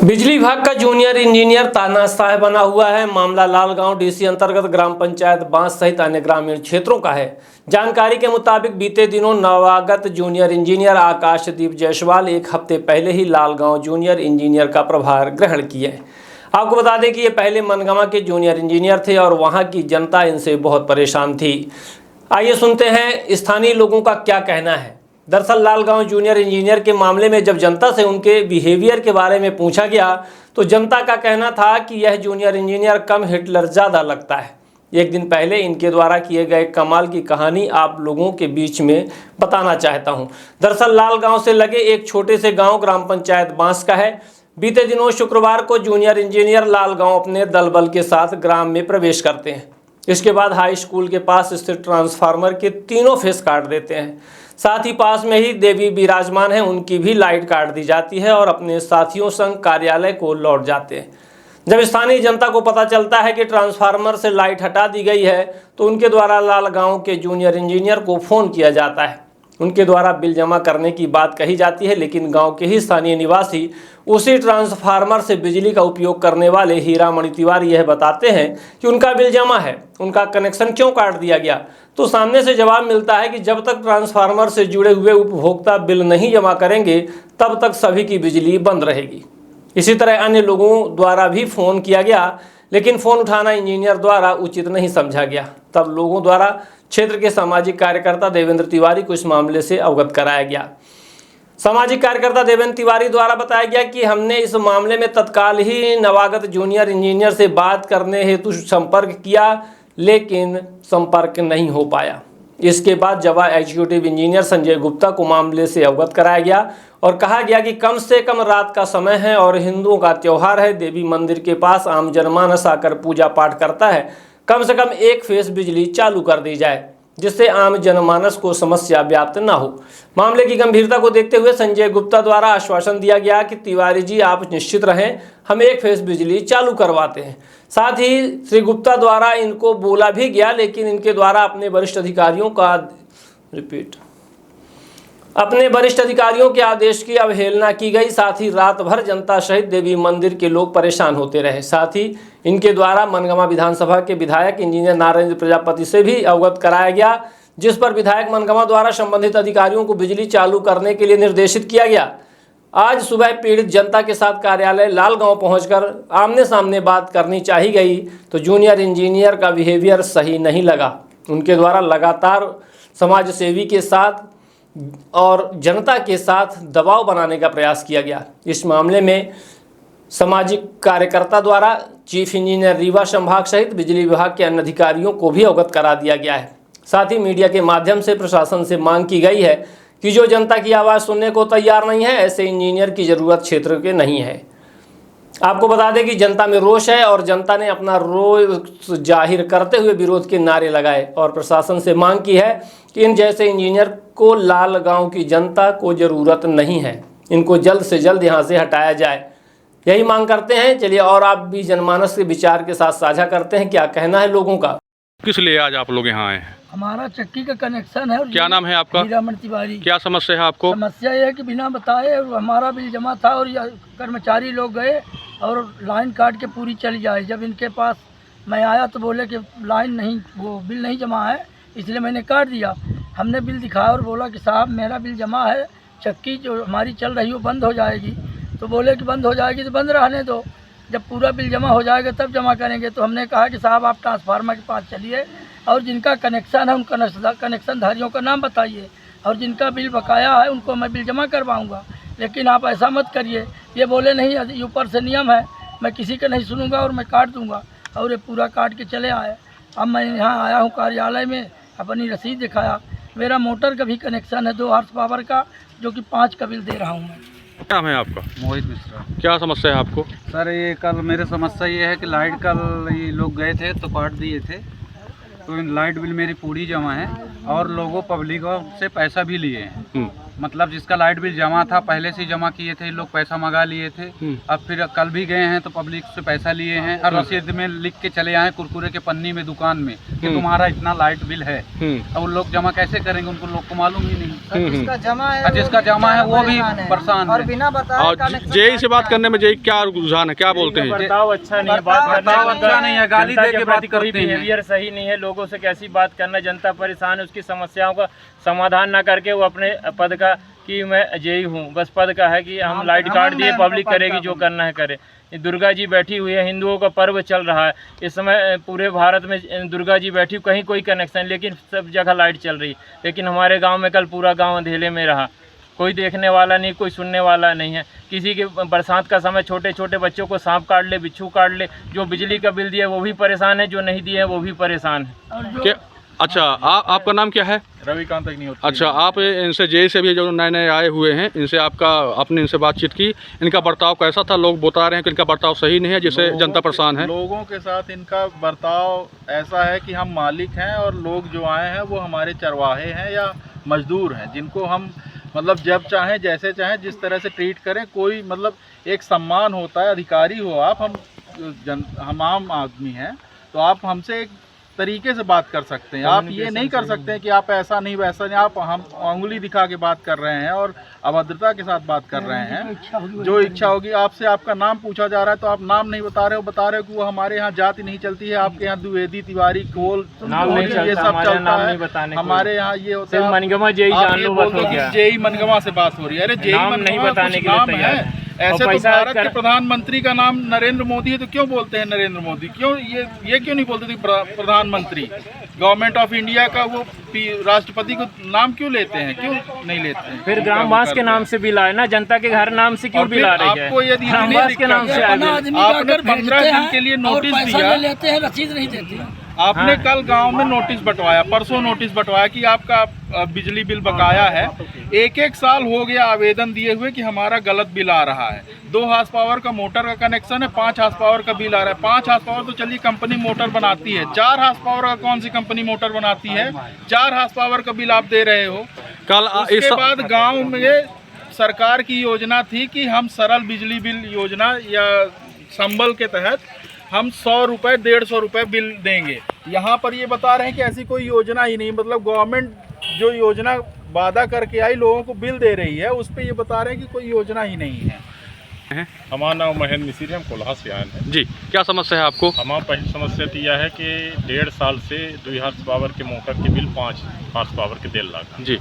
बिजली विभाग का जूनियर इंजीनियर तानाशाह बना हुआ है। मामला लालगांव डीसी अंतर्गत ग्राम पंचायत बांस सहित अन्य ग्रामीण क्षेत्रों का है। जानकारी के मुताबिक बीते दिनों नवागत जूनियर इंजीनियर आकाशदीप जायसवाल एक हफ्ते पहले ही लालगांव जूनियर इंजीनियर का प्रभार ग्रहण किए। आपको बता दें कि ये पहले मनगांव के जूनियर इंजीनियर थे और वहाँ की जनता इनसे बहुत परेशान थी। आइए सुनते हैं स्थानीय लोगों का क्या कहना है। दरअसल लालगांव जूनियर इंजीनियर के मामले में जब जनता से उनके बिहेवियर के बारे में पूछा गया तो जनता का कहना था कि यह जूनियर इंजीनियर कम हिटलर ज़्यादा लगता है। एक दिन पहले इनके द्वारा किए गए कमाल की कहानी आप लोगों के बीच में बताना चाहता हूं। दरअसल लालगांव से लगे एक छोटे से गांव ग्राम पंचायत बांस का है। बीते दिनों शुक्रवार को जूनियर इंजीनियर लालगांव अपने दल बल के साथ ग्राम में प्रवेश करते हैं। इसके बाद हाई स्कूल के पास स्थित ट्रांसफार्मर के तीनों फेस काट देते हैं। साथ ही पास में ही देवी विराजमान है, उनकी भी लाइट काट दी जाती है और अपने साथियों संग कार्यालय को लौट जाते हैं। जब स्थानीय जनता को पता चलता है कि ट्रांसफार्मर से लाइट हटा दी गई है तो उनके द्वारा लालगांव के जूनियर इंजीनियर को फ़ोन किया जाता है। उनके द्वारा बिल जमा करने की बात कही जाती है, लेकिन गांव के ही स्थानीय निवासी उसी ट्रांसफार्मर से बिजली का उपयोग करने वाले हीरामणि तिवारी यह बताते हैं कि उनका बिल जमा है, उनका कनेक्शन क्यों काट दिया गया। तो सामने से जवाब मिलता है कि जब तक ट्रांसफार्मर से जुड़े हुए उपभोक्ता बिल नहीं जमा करेंगे तब तक सभी की बिजली बंद रहेगी। इसी तरह अन्य लोगों द्वारा भी फ़ोन किया गया, लेकिन फ़ोन उठाना इंजीनियर द्वारा उचित नहीं समझा गया। तब लोगों द्वारा क्षेत्र के सामाजिक कार्यकर्ता देवेंद्र तिवारी को इस मामले से अवगत कराया गया। सामाजिक कार्यकर्ता देवेंद्र तिवारी द्वारा बताया गया कि हमने इस मामले में तत्काल ही नवागत जूनियर इंजीनियर से बात करने हेतु संपर्क किया, लेकिन संपर्क नहीं हो पाया। इसके बाद जवा एग्जीक्यूटिव इंजीनियर संजय गुप्ता को मामले से अवगत कराया गया और कहा गया कि कम से कम रात का समय है और हिंदुओं का त्यौहार है। देवी मंदिर के पास आम जनमानस आकर पूजा पाठ करता है। कम से कम एक फेस बिजली चालू कर दी जाए जिससे आम जनमानस को समस्या व्याप्त न हो। मामले की गंभीरता को देखते हुए संजय गुप्ता द्वारा आश्वासन दिया गया कि तिवारी जी आप निश्चित रहें, हम एक फेस बिजली चालू करवाते हैं। साथ ही श्री गुप्ता द्वारा इनको बोला भी गया, लेकिन इनके द्वारा अपने वरिष्ठ अधिकारियों के आदेश की अवहेलना की गई। साथ ही रात भर जनता सहित देवी मंदिर के लोग परेशान होते रहे। साथ ही इनके द्वारा मनगांव विधानसभा के विधायक इंजीनियर नारायण प्रजापति से भी अवगत कराया गया, जिस पर विधायक मनगांव द्वारा संबंधित अधिकारियों को बिजली चालू करने के लिए निर्देशित किया गया। आज सुबह पीड़ित जनता के साथ कार्यालय लालगांव पहुंचकर आमने सामने बात करनी चाहिए गई तो जूनियर इंजीनियर का बिहेवियर सही नहीं लगा। उनके द्वारा लगातार समाज सेवी के साथ और जनता के साथ दबाव बनाने का प्रयास किया गया। इस मामले में सामाजिक कार्यकर्ता द्वारा चीफ इंजीनियर रीवा संभाग सहित बिजली विभाग के अन्य अधिकारियों को भी अवगत करा दिया गया है। साथ ही मीडिया के माध्यम से प्रशासन से मांग की गई है कि जो जनता की आवाज़ सुनने को तैयार नहीं है, ऐसे इंजीनियर की ज़रूरत क्षेत्र के नहीं है। आपको बता दें कि जनता में रोष है और जनता ने अपना रोष जाहिर करते हुए विरोध के नारे लगाए और प्रशासन से मांग की है कि इन जैसे इंजीनियर को लालगांव की जनता को ज़रूरत नहीं है, इनको जल्द से जल्द यहाँ से हटाया जाए, यही मांग करते हैं। चलिए और आप भी जनमानस के विचार के साथ साझा करते हैं, क्या कहना है लोगों का। किस लिए आज आप लोग यहाँ आए हैं? हमारा चक्की का कनेक्शन है। और क्या नाम है आपका? हीरामणि तिवारी। क्या समस्या है आपको? समस्या ये है कि बिना बताए हमारा बिल जमा था और कर्मचारी लोग गए और लाइन काट के पूरी चली जाए। जब इनके पास मैं आया तो बोले कि लाइन नहीं, वो बिल नहीं जमा है, इसलिए मैंने काट दिया। हमने बिल दिखाया और बोला कि साहब मेरा बिल जमा है, चक्की जो हमारी चल रही है वो बंद हो जाएगी। तो बोले कि बंद हो जाएगी तो बंद रहने दो, जब पूरा बिल जमा हो जाएगा तब जमा करेंगे। तो हमने कहा कि साहब आप ट्रांसफार्मर के पास चलिए और जिनका कनेक्शन है उन कनेक्शन धारियों का नाम बताइए और जिनका बिल बकाया है उनको मैं बिल जमा करवाऊँगा, लेकिन आप ऐसा मत करिए। ये बोले नहीं, ऊपर से नियम है, मैं किसी का नहीं सुनूंगा और मैं काट दूंगा, और ये पूरा काट के चले आए। अब मैं यहाँ आया हूँ कार्यालय में, अपनी रसीद दिखाया। मेरा मोटर का भी कनेक्शन है 2 हॉर्स पावर का, जो कि 5 का बिल दे रहा हूँ मैं। क्या नाम है आपका? मोहित मिश्रा। क्या समस्या है आपको? सर ये कल मेरे समस्या ये है कि लाइट कल ये लोग गए थे तो काट दिए थे, तो इन लाइट बिल मेरी पूरी जमा है और लोगों पब्लिकों से पैसा भी लिए हैं। मतलब जिसका लाइट बिल जमा था पहले से जमा किए थे, लोग पैसा मंगा लिए थे। अब फिर कल भी गए हैं तो पब्लिक से पैसा लिए हैं और रसीद में लिख के चले आए कुरकुरे के पन्नी में दुकान में कि तुम्हारा इतना लाइट बिल है। अब वो लोग जमा कैसे करेंगे, उनको लोग को मालूम ही नहीं। जिसका जमा है वो भी परेशान और है। बिना बताए और जेई से बात करने में जेई क्या रुझान है, क्या बोलते हैं? बर्ताव अच्छा नहीं है, बर्ताव अच्छा नहीं है, गाली जनता दे के के बात प्रति कोई करते हैं। बिहेवियर सही नहीं है। लोगों से कैसी बात करना, जनता परेशान है, उसकी समस्याओं का समाधान ना करके वो अपने पद का कि मैं जेई हूँ, बस पद का है कि हम लाइट काट दिए, पब्लिक करेगी जो करना है करे। ये दुर्गा जी बैठी हुई है, हिंदुओं का पर्व चल रहा है इस समय पूरे भारत में। दुर्गा जी बैठी, कहीं कोई कनेक्शन, लेकिन सब जगह लाइट चल रही। लेकिन हमारे गांव में कल पूरा गांव अंधेरे में रहा, कोई देखने वाला नहीं, कोई सुनने वाला नहीं है। किसी के बरसात का समय छोटे छोटे बच्चों को सांप काट ले, बिच्छू काट ले, जो बिजली का बिल दिया वो भी परेशान है, जो नहीं दिए वो भी परेशान है। क्या अच्छा आपका नाम क्या है? रविकांत अग्निहोत्री। अच्छा, आप इनसे जेई से भी जो नए नए आए हुए हैं, इनसे आपने इनसे बातचीत की, इनका बर्ताव कैसा था? लोग बता रहे हैं कि इनका बर्ताव सही नहीं है, जिससे जनता परेशान है। लोगों के साथ इनका बर्ताव ऐसा है कि हम मालिक हैं और लोग जो आए हैं वो हमारे चरवाहे हैं या मजदूर हैं, जिनको हम मतलब जब चाहें जैसे चाहें जिस तरह से ट्रीट करें। कोई मतलब एक सम्मान होता है, अधिकारी हो आप, हम आम आदमी हैं, तो आप हमसे एक तरीके से बात कर सकते हैं। आप ये नहीं कर सकते हैं कि आप ऐसा नहीं वैसा नहीं, आप हम उंगली दिखा के बात कर रहे हैं और अभद्रता के साथ बात कर रहे हैं। जो इच्छा होगी आपसे, आपका नाम पूछा जा रहा है तो आप नाम नहीं बता रहे हो, बता रहे हो कि वो हमारे यहाँ जाति नहीं चलती है, आपके यहाँ द्विवेदी, तिवारी, कोल, ये सब चलता है। हमारे यहाँ ये होता है मनगमा जेई जान लो, बस हो गया। जेई मनगमा से बात हो रही है। अरे जेई नाम नहीं बताने के लिए तैयार है। ऐसे तो भारत के प्रधानमंत्री का नाम नरेंद्र मोदी है, तो क्यों बोलते हैं नरेंद्र मोदी? क्यों ये क्यों नहीं बोलते थे प्रधानमंत्री? गवर्नमेंट ऑफ इंडिया का वो राष्ट्रपति को नाम क्यों लेते हैं, क्यों नहीं लेते हैं? फिर ग्रामवास के नाम से बिल आए ना, जनता के घर नाम से क्यों बिल आ रही है? आपको यदि ग्रामवास के नाम से आए बिल। आपने 15 दिन के लिए नोटिस दिया, लेते हैं, रसीद नहीं देते। आपने कल गांव में नोटिस बंटवाया, परसों नोटिस बंटवाया कि आपका बिजली बिल बकाया है। एक साल हो गया आवेदन दिए हुए कि हमारा गलत बिल आ रहा है। 2 हार्स पावर का मोटर का कनेक्शन है, 5 हार्स पावर का बिल आ रहा है। 5 हार्स पावर तो चलिए कंपनी मोटर बनाती है, 4 हार्स पावर का कौन सी कंपनी मोटर बनाती है? 4 हार्स पावर का बिल आप दे रहे हो। कल इसके बाद गाँव में सरकार की योजना थी कि हम सरल बिजली बिल योजना या संबल के तहत हम 100 रुपये 150 रुपये बिल देंगे। यहाँ पर ये बता रहे हैं कि ऐसी कोई योजना ही नहीं, मतलब गवर्नमेंट जो योजना वादा करके आई लोगों को बिल दे रही है, उस पर ये बता रहे हैं कि कोई योजना ही नहीं है। हमारा नाम महेंद्र मिसिर है, हम कोल्हा से आए हैं जी। क्या समस्या है आपको? हमारा पहली समस्या तो यह है कि 1.5 साल से 2 हार्स पावर के मोटर के बिल 5 हार्स पावर के देल लगा जी।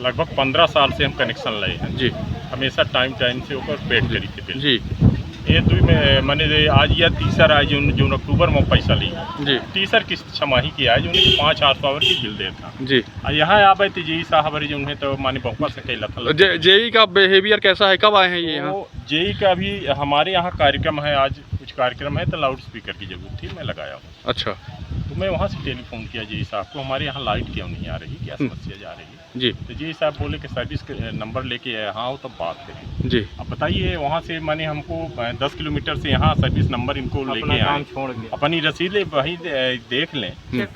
लगभग 15 साल से हम कनेक्शन लाए हैं जी। हमेशा टाइम से ऊपर पेड करी थी बिल जी। ये मैंने आज यह तीसरा है जो अक्टूबर में पैसा ली जी। तीसरा किस्त छमाही की है जो 5 हार्स पावर की बिल देता जी। यहाँ आप जेई साहब जो उन्हें तो माने बहुआ से कई लखन जेई का बिहेवियर कैसा है? कब आए हैं ये यहाँ? जेई का भी हमारे यहाँ कार्यक्रम है, आज कुछ कार्यक्रम है तो लाउड स्पीकर की जरूरत थी, मैं लगाया हूँ। अच्छा। तो मैं वहाँ से टेलीफोन किया जेई साहब को, हमारे यहाँ लाइट क्यों नहीं आ रही, क्या समस्या जा रही है? जी। तो जेई साहब बोले कि सर्विस नंबर लेके आए, हाँ हो तब बात करें। जी। अब बताइए वहाँ से मैंने हमको 10 किलोमीटर से यहाँ सर्विस नंबर इनको लेके आए, अपनी रसीद वही देख लें, चेक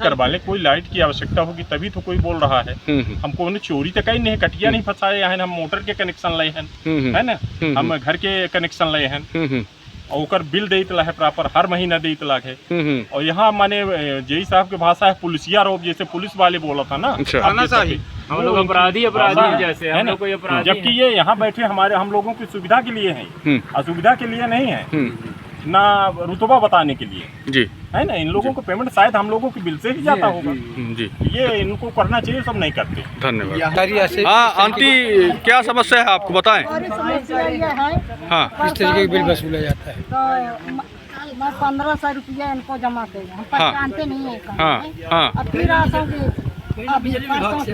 करवा लें। कोई लाइट की आवश्यकता होगी तभी तो कोई बोल रहा है। हमको उन्हें चोरी तो कहीं नहीं, कटिया नहीं फंसाए हैं, हम मोटर के कनेक्शन लाए हैं, है ना, हम घर के कनेक्शन लाए हैं और ओकर बिल दे है प्रॉपर, हर महीना दे है। और यहाँ माने जेई साहब के भाषा है पुलिसिया रोब, जैसे पुलिस वाले बोला था ना, हम लोग अपराधी जैसे हम लोग कोई अपराधी, जबकि ये यहाँ बैठे हम लोगों की सुविधा के लिए है, असुविधा के लिए नहीं है, ना रुतबा बताने के लिए जी, है ना। इन लोगों को पेमेंट शायद हम लोगों के बिल से ही जाता होगा जी। ये इनको करना चाहिए, सब नहीं करते। धन्यवाद। हाँ आंटी, क्या समस्या है आपको, बताएं। समस्या ये है, हाँ, किस तरीके के बिल वसूला जाता है? तो मैं 1500 रुपया इनको जमा किया, हम पहचानते नहीं है कहाँ हाँ, है। हाँ। अब फिर आसों की हाँ। बिजली विभाग से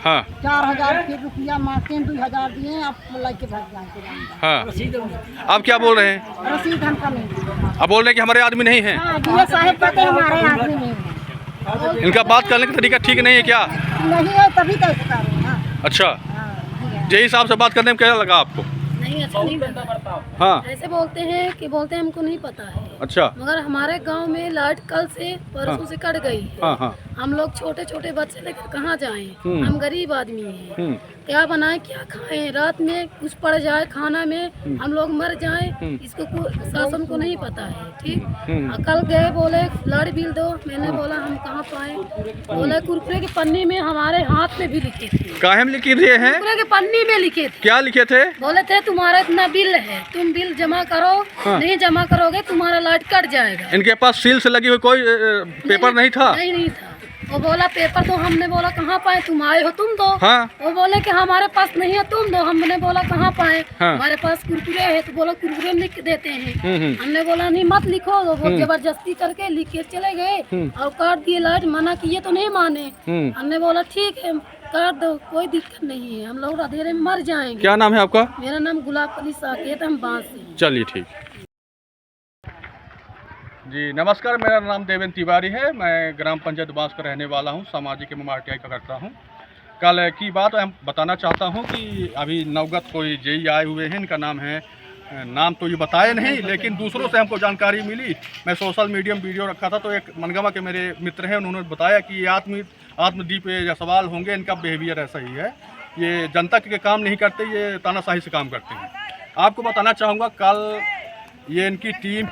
हाँ। 4000 फिर रुपया मांगते हैं, 2000 दिए, आप लेके भाग जाते। हाँ। आप क्या बोल रहे हैं? रसीद हमका नहीं। आप बोल रहे हैं कि हमारे आदमी नहीं है? ये साहब कहते हैं हमारे आदमी नहीं है। इनका बात करने का तरीका ठीक नहीं है क्या? नहीं है तभी तो इसका है ना। अच्छा, जेई साहब से बात करने में क्या लगा आपको? नहीं, अच्छा नहीं लगता। हाँ। ऐसे बोलते हैं कि बोलते हैं हमको नहीं पता है। अच्छा। मगर हमारे गांव में लाइट कल से परसों से कट गई है। हाँ हाँ। हम लोग छोटे छोटे बच्चे लेकर कहाँ जाएं? हम गरीब आदमी हैं, क्या बनाएं क्या खाएं? रात में कुछ पड़ जाए खाना में हम लोग मर जाएं, इसको शासन को नहीं पता है। ठीक, कल गए बोले लाड़ी बिल दो, मैंने बोला हम कहाँ पाए? बोले कुरकुरे की पन्नी में हमारे हाथ में भी लिखे थे। काहे में लिखे दिए हैं? कुरकुरे की पन्नी में लिखे थे। क्या लिखे थे? बोले थे तुम्हारा इतना बिल है, तुम बिल जमा करो, नहीं जमा करोगे तुम्हारा लाइट कट जाएगा। इनके पास सील से लगी हुई कोई पेपर नहीं था? नहीं था। वो बोला पेपर तो, हमने बोला कहाँ पाए? तुम आए हो तुम दो। हाँ। वो बोले कि हमारे पास नहीं है तुम दो। हमने बोला कहाँ पाए? हाँ। हमारे पास कुरकुरे है। तो बोला कुरकुरे लिख के देते हैं। हमने बोला नहीं मत लिखो। वो जबरदस्ती करके लिख के चले गए और काट दिए लाइट। मना किए तो नहीं माने। हमने बोला ठीक है काट दो, कोई दिक्कत नहीं है, हम लोग अंधेरे में मर जाएंगे। क्या नाम है आपका? मेरा नाम गुलाब अली साकेत, हम बांस से। चलिए ठीक जी। नमस्कार, मेरा नाम देवेंद्र तिवारी है। मैं ग्राम पंचायत बांस का रहने वाला हूं, सामाजिक एवं RTI का करता हूं। कल की बात मैं बताना चाहता हूं कि अभी नवगत कोई जेई आए हुए हैं। इनका नाम है, नाम तो ये बताए नहीं, लेकिन दूसरों से हमको जानकारी मिली। मैं सोशल मीडिया में वीडियो रखा था तो एक मनगवा के मेरे मित्र हैं, उन्होंने बताया कि ये आत्मदीप या सवाल होंगे, इनका बिहेवियर ऐसा ही है, ये जनता के काम नहीं करते, ये तानाशाही से काम करते हैं। आपको बताना चाहूँगा, कल ये इनकी टीम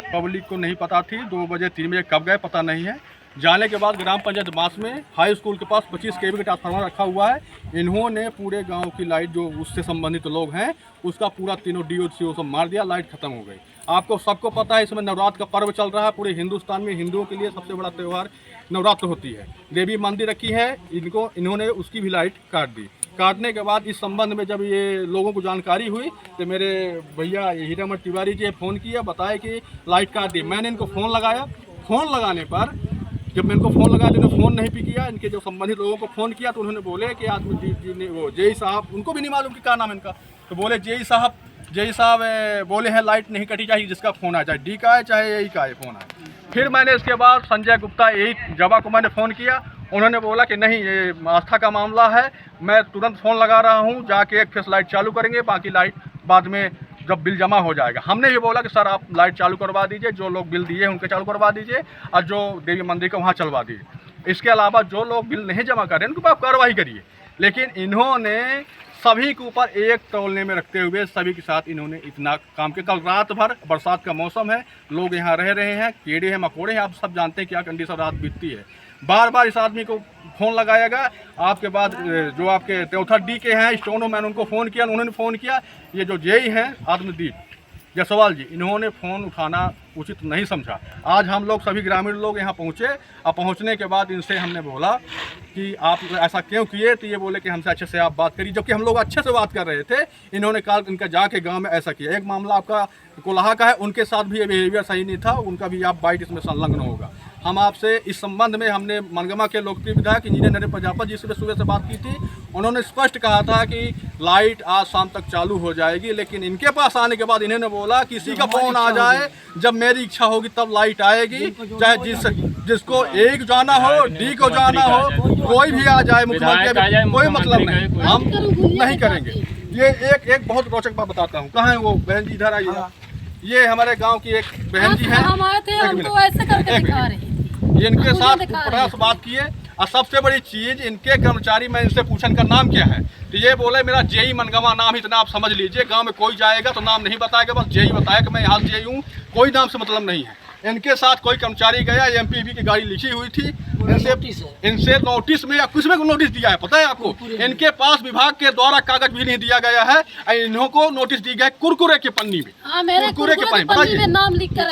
पब्लिक को नहीं पता थी, 2 बजे 3 बजे कब गए पता नहीं है। जाने के बाद ग्राम पंचायत बांस में हाई स्कूल के पास 25 kV का ट्रांसफार्मर रखा हुआ है। इन्होंने पूरे गांव की लाइट जो उससे संबंधित लोग हैं उसका पूरा तीनों DO CO सब मार दिया, लाइट खत्म हो गई। आपको सबको पता है इसमें नवरात्र का पर्व चल रहा है। पूरे हिंदुस्तान में हिंदुओं के लिए सबसे बड़ा त्यौहार नवरात्र होती है। देवी मंदिर रखी है, इन्होंने उसकी भी लाइट काट दी। काटने के बाद इस संबंध में जब ये लोगों को जानकारी हुई तो मेरे भैया हीरामन तिवारी जी फ़ोन किया, बताया कि लाइट काट दी। मैंने इनको फ़ोन लगाया, फ़ोन लगाने पर जब मैं इनको फ़ोन लगाया तो इन्होंने फ़ोन नहीं पिक किया। इनके जो संबंधित लोगों को फ़ोन किया तो उन्होंने बोले कि आत्मदीप जी ने, वो जेई साहब, उनको भी नहीं मालूम कि क्या नाम है इनका, तो बोले जेई साहब बोले हैं लाइट नहीं कटी, चाहिए जिसका फ़ोन आए, चाहे डी का आए चाहे यही का आए फ़ोन आए। फिर मैंने इसके बाद संजय गुप्ता यही जवा को मैंने फ़ोन किया, उन्होंने बोला कि नहीं ये आस्था का मामला है, मैं तुरंत फ़ोन लगा रहा हूँ, जाके एक फेस लाइट चालू करेंगे, बाकी लाइट बाद में जब बिल जमा हो जाएगा। हमने ये बोला कि सर आप लाइट चालू करवा दीजिए, जो लोग बिल दिए हैं उनके चालू करवा दीजिए और जो देवी मंदिर का वहाँ चलवा दीजिए। इसके अलावा जो लोग बिल नहीं जमा कर रहे हैं उनके ऊपर कार्रवाई करिए। लेकिन इन्होंने सभी के ऊपर एक तौलने में रखते हुए सभी के साथ इन्होंने इतना काम किया। कल रात भर, बरसात का मौसम है, लोग यहाँ रह रहे हैं, कीड़े हैं मकोड़े हैं, आप सब जानते हैं क्या कंडीशन रात बीतती है। बार बार इस आदमी को फ़ोन लगाएगा। आपके बाद जो आपके चौथा डी के हैं स्टोनो, मैंने उनको फ़ोन किया, उन्होंने फ़ोन किया। ये जो जेई हैं आत्मदीप जायसवाल जी, इन्होंने फ़ोन उठाना उचित नहीं समझा। आज हम लोग सभी ग्रामीण लोग यहाँ पहुँचे और पहुँचने के बाद इनसे हमने बोला कि आप ऐसा क्यों किए, तो ये बोले कि हमसे अच्छे से आप बात करिए, जबकि हम लोग अच्छे से बात कर रहे थे। इन्होंने कहा इनका जाके गांव में ऐसा किया। एक मामला आपका कोलाहा का है, उनके साथ भी ये बिहेवियर सही नहीं था, उनका भी आप बाइट इसमें संलग्न होगा। हम आपसे इस संबंध में हमने मनगमा के लोकप्रिय विधायक इंजीनियर नरेंद्र प्रजापति जी से सुबह से बात की थी। उन्होंने स्पष्ट कहा था कि लाइट आज शाम तक चालू हो जाएगी, लेकिन इनके पास आने के बाद इन्होंने बोला किसी का फ़ोन आ जाए, जब मेरी इच्छा होगी तब लाइट आएगी, चाहे जिसको ए को जाना हो, डी को जाना हो, कोई भी आ जाए, मुख्यमंत्री, कोई मतलब नहीं, हम नहीं करेंगे। ये एक बहुत रोचक बात बताता हूँ। कहाँ है वो बहन जी, इधर आइए। ये हमारे गांव की एक बहन जी हैं, हम आए थे, हम तो ऐसे करके दिखा रहे हैं। इनके साथ प्रयास बात किए और सबसे बड़ी चीज़ इनके कर्मचारी, मैं इनसे पूछा इनका नाम क्या है, तो ये बोले मेरा जेई मनगवा नाम, इतना आप समझ लीजिए। गांव में कोई जाएगा तो नाम नहीं बताएगा, बस जेई बताया कि मैं यहाँ जेई हूँ, कोई नाम से मतलब नहीं है। इनके साथ कोई कर्मचारी गया, MPV की गाड़ी लिखी हुई थी, इनसे नोटिस में या कुछ में नोटिस दिया है, पता है आपको? इनके पास विभाग के द्वारा कागज भी नहीं दिया गया है, इन्हों को नोटिस दी गई कुरकुरे के पन्नी में। कुरकुरे के पन्नी में नाम लिख कर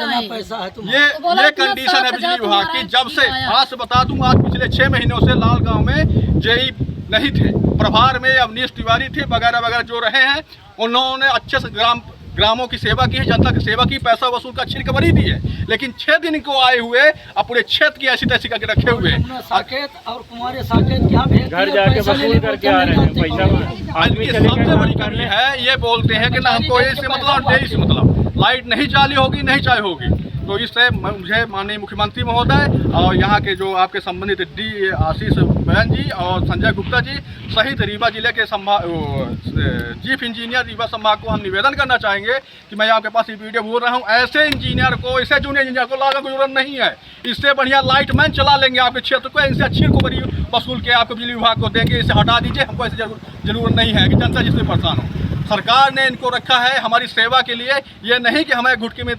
ये कंडीशन है बिजली विभाग की। जब से आज से बता दूं, आज पिछले 6 महीनों से लाल गाँव में जेई नहीं थे, प्रभार में अवनीश तिवारी थे, वगैरह वगैरह जो रहे हैं, उन्होंने अच्छे से ग्रामों की सेवा की है, जनता की सेवा की, पैसा वसूल का अच्छी रिकवरी दी है। लेकिन 6 दिन को आए हुए अब पूरे क्षेत्र की ऐसी तैसी करके रखे हुए हैं। साकेत और कुमारी साकेत क्या भेज घर जाके वसूल करके आ रहे हैं पैसा। आदमी सबसे बड़ी कमी है, ये बोलते हैं कि ना हमको ए से मतलब, डे से मतलब, लाइट नहीं चालू होगी, नहीं चालू होगी। तो इससे मुझे माननीय मुख्यमंत्री महोदय और यहाँ के जो आपके संबंधित डी आशीष बहन जी और संजय गुप्ता जी सहित रीवा जिले के चीफ इंजीनियर रीवा संभाग को हम निवेदन करना चाहेंगे कि मैं आपके पास ये वीडियो बोल रहा हूँ, ऐसे इंजीनियर को, ऐसे जूनियर इंजीनियर को लाने की जरूरत नहीं है। इससे बढ़िया लाइटमैन चला लेंगे आपके क्षेत्र को, इनसे अच्छी रिकवरी वसूल के आपको बिजली विभाग को देंगे। इसे हटा दीजिए, हमको ऐसी जरूरत नहीं है कि जनता जिससे परेशान हो। सरकार ने इनको रखा है हमारी सेवा के लिए, ये नहीं कि हमें घुटकी में